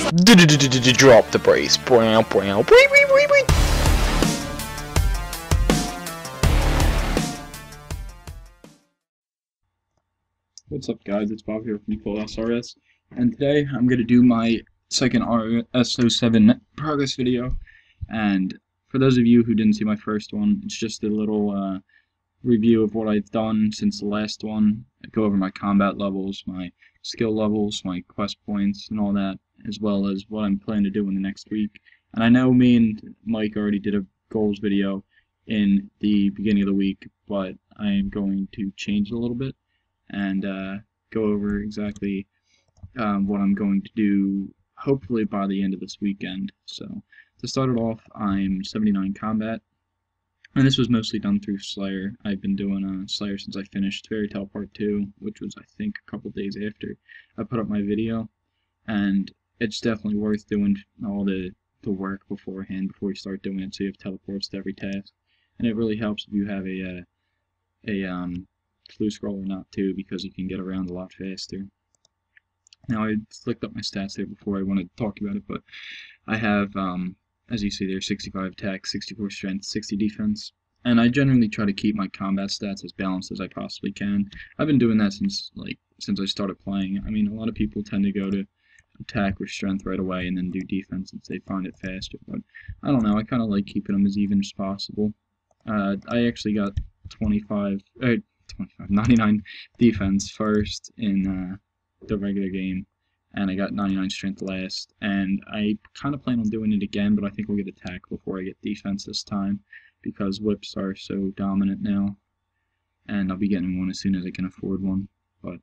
Drop the brace. What's up, guys? It's Bob here from FullHouseRS, and today I'm going to do my second RS07 progress video. And for those of you who didn't see my first one, it's just a little review of what I've done since the last one. I go over my combat levels, my skill levels, my quest points, and all that, as well as what I'm planning to do in the next week. And I know me and Mike already did a goals video in the beginning of the week, but I am going to change it a little bit and go over exactly what I'm going to do, hopefully by the end of this weekend. So to start it off, I'm 79 combat, and this was mostly done through Slayer. I've been doing Slayer since I finished Fairy Tail Part 2, which was, I think, a couple days after I put up my video, and it's definitely worth doing all the work beforehand before you start doing it, so you have teleports to every task. And it really helps if you have a clue scroll or not too, because you can get around a lot faster. Now, I flicked up my stats there before I wanted to talk about it, but I have, as you see there, 65 attack, 64 strength, 60 defense, and I generally try to keep my combat stats as balanced as I possibly can. I've been doing that since I started playing. I mean, a lot of people tend to go to attack or strength right away and then do defense since they find it faster, but I don't know, I kind of like keeping them as even as possible. I actually got 99 defense first in the regular game, and I got 99 strength last, and I kind of plan on doing it again, but I think we'll get attack before I get defense this time, because whips are so dominant now, and I'll be getting one as soon as I can afford one. But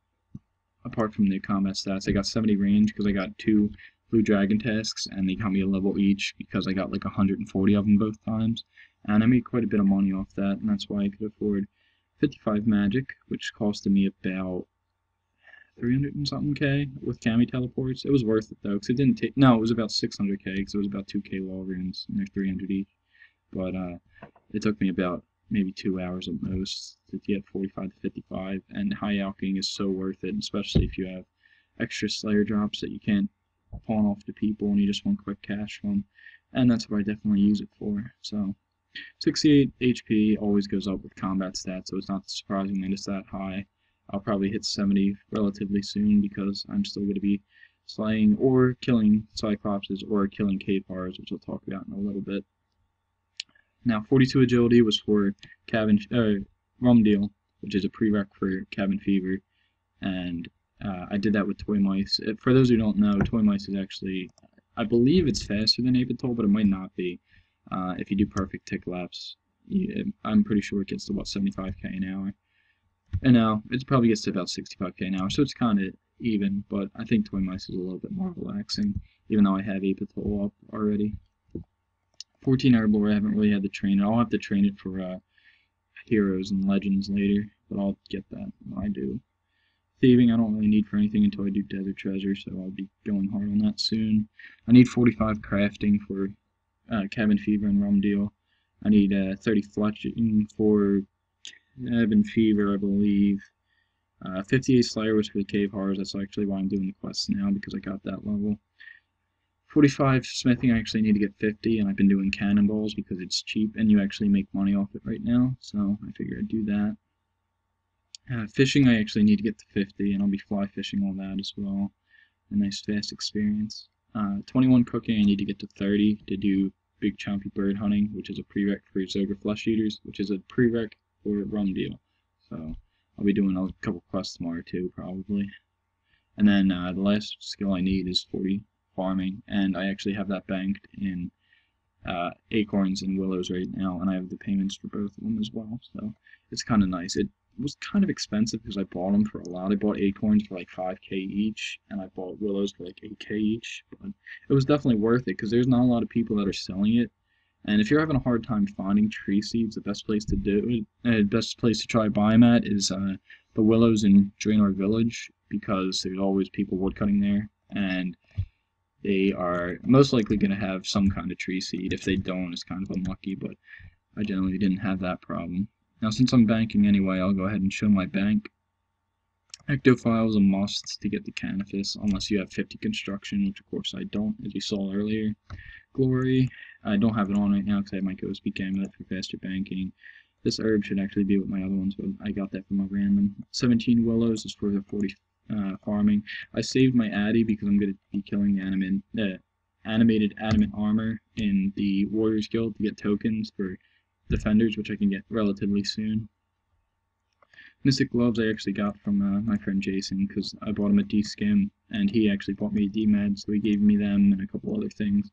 apart from the combat stats, I got 70 range because I got 2 blue dragon tasks, and they got me a level each because I got like 140 of them both times, and I made quite a bit of money off that, and that's why I could afford 55 magic, which costed me about 300 and something K with Kami teleports. It was worth it though, because it didn't take, no, it was about 600K, because it was about 2K wall runes, and they're 300 each. But it took me about maybe 2 hours at most to get 45 to 55, and high alching is so worth it, especially if you have extra Slayer drops that you can't pawn off to people and you just want quick cash from, and that's what I definitely use it for. So 68 HP always goes up with combat stats, so it's not surprising that it's that high. I'll probably hit 70 relatively soon because I'm still going to be slaying or killing Cyclopses or killing cave horrors, which I'll talk about in a little bit. Now, 42 agility was for Rum Deal, which is a prereq for Cabin Fever, and I did that with Toy Mice. For those who don't know, Toy Mice is actually, I believe it's faster than Apatol, but it might not be. If you do perfect tick laps, I'm pretty sure it gets to about 75K an hour. And now it probably gets to about 65K an hour, so it's kind of even, but I think Toy Mice is a little bit more relaxing, even though I have Apatol up already. 14 Herblore, I haven't really had to train it. I'll have to train it for Heroes and Legends later, but I'll get that when I do. Thieving, I don't really need for anything until I do Desert Treasure, so I'll be going hard on that soon. I need 45 crafting for Cabin Fever and Rum Deal. I need 30 fletching for Cabin Fever, I believe. 58 Slayer was for the Cave Horrors. That's actually why I'm doing the quests now, because I got that level. 45 smithing, I actually need to get 50, and I've been doing cannonballs because it's cheap and you actually make money off it right now, so I figure I'd do that. Fishing, I actually need to get to 50, and I'll be fly fishing all that as well. A nice fast experience. 21 cooking, I need to get to 30 to do Big Chompy Bird Hunting, which is a prereq for Zogre Flesh Eaters, which is a prereq for Rum Deal. So I'll be doing a couple quests tomorrow too, probably. And then the last skill I need is 40 farming, and I actually have that banked in Acorns and Willows right now, and I have the payments for both of them as well, so it's kind of nice. It was kind of expensive because I bought them for a lot. I bought Acorns for like 5K each, and I bought Willows for like 8K each, but it was definitely worth it because there's not a lot of people that are selling it, and if you're having a hard time finding tree seeds, the best place to do it, best place to try buy them at is the Willows in Draenor Village, because there's always people woodcutting there, and they are most likely going to have some kind of tree seed. If they don't, it's kind of unlucky, but I generally didn't have that problem. Now, since I'm banking anyway, I'll go ahead and show my bank. Ectophile is a must to get the Canopus, unless you have 50 construction, which of course I don't, as you saw earlier. Glory, I don't have it on right now because I have my Ghost Beak Amulet for faster banking. This herb should actually be with my other ones, but I got that from a random. 17 Willows is for the 40 farming. I saved my Addy because I'm going to be killing the animated adamant armor in the Warriors Guild to get tokens for defenders, which I can get relatively soon. Mystic Gloves I actually got from my friend Jason because I bought him a D-Skim, and he actually bought me a D-Med, so he gave me them and a couple other things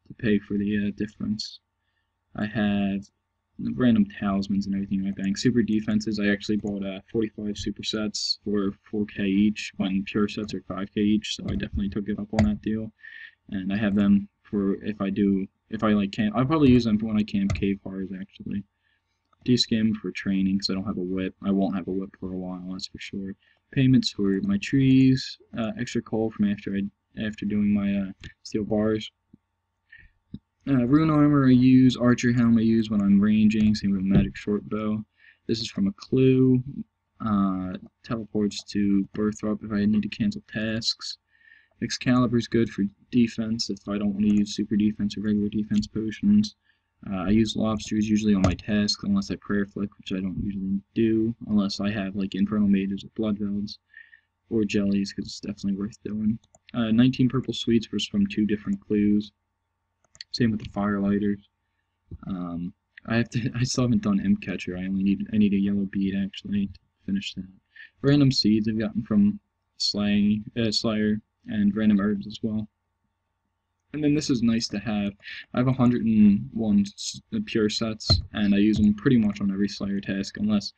to pay for the difference. I have random talismans and everything in my bank. Super defenses, I actually bought 45 supersets for 4k each when pure sets are 5k each, so I definitely took it up on that deal. And I have them for if I like camp. I'll probably use them for when I camp cave horrors actually. D-Skim for training because I don't have a whip. I won't have a whip for a while, that's for sure. Payments for my trees, extra coal from after doing my steel bars. Rune armor I use, archer helm I use when I'm ranging, same with magic short bow. This is from a clue. Teleports to Birthrup if I need to cancel tasks. Excalibur is good for defense if I don't want to use super defense or regular defense potions. I use lobsters usually on my tasks unless I prayer flick, which I don't usually do, unless I have like infernal mages or blood velds or jellies, because it's definitely worth doing. 19 purple sweets was from 2 different clues. Same with the firelighters. I still haven't done Imp Catcher. I need a yellow bead actually to finish that. Random seeds I've gotten from Slayer and random herbs as well. And then this is nice to have. I have 101 pure sets, and I use them pretty much on every Slayer task, unless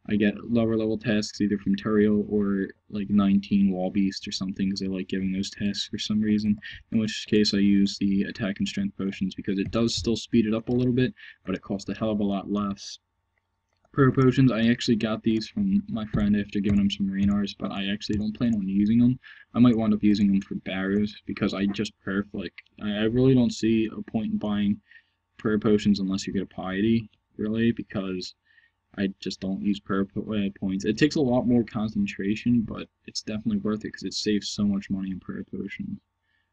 I get lower level tasks either from Turiel or like 19 Wall Beast or something, because I like giving those tasks for some reason, in which case I use the attack and strength potions, because it does still speed it up a little bit, but it costs a hell of a lot less. Prayer potions, I actually got these from my friend after giving him some Raynars, but I actually don't plan on using them. I might wind up using them for barrows, because I just prayer flick. I really don't see a point in buying prayer potions unless you get a piety, really, because I just don't use prayer points. It takes a lot more concentration, but it's definitely worth it because it saves so much money in prayer potions.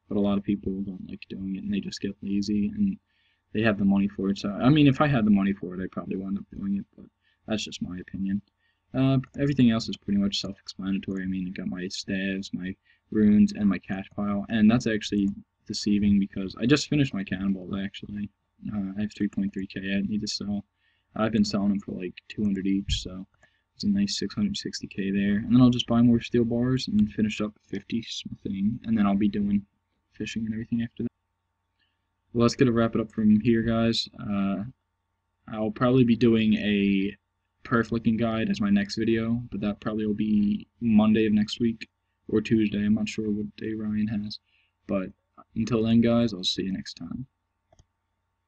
But a lot of people don't like doing it, and they just get lazy, and they have the money for it. So, I mean, if I had the money for it, I'd probably wind up doing it, but that's just my opinion. Everything else is pretty much self-explanatory. I mean, I got my staves, my runes, and my cash pile, and that's actually deceiving because I just finished my cannonballs, actually. I have 3.3k I need to sell. I've been selling them for like 200 each, so it's a nice 660k there. And then I'll just buy more steel bars and finish up 50 smithing, and then I'll be doing fishing and everything after that. Well, that's going to wrap it up from here, guys. I'll probably be doing a prayer flicking guide as my next video, but that probably will be Monday of next week, or Tuesday. I'm not sure what day Ryan has. But until then, guys, I'll see you next time.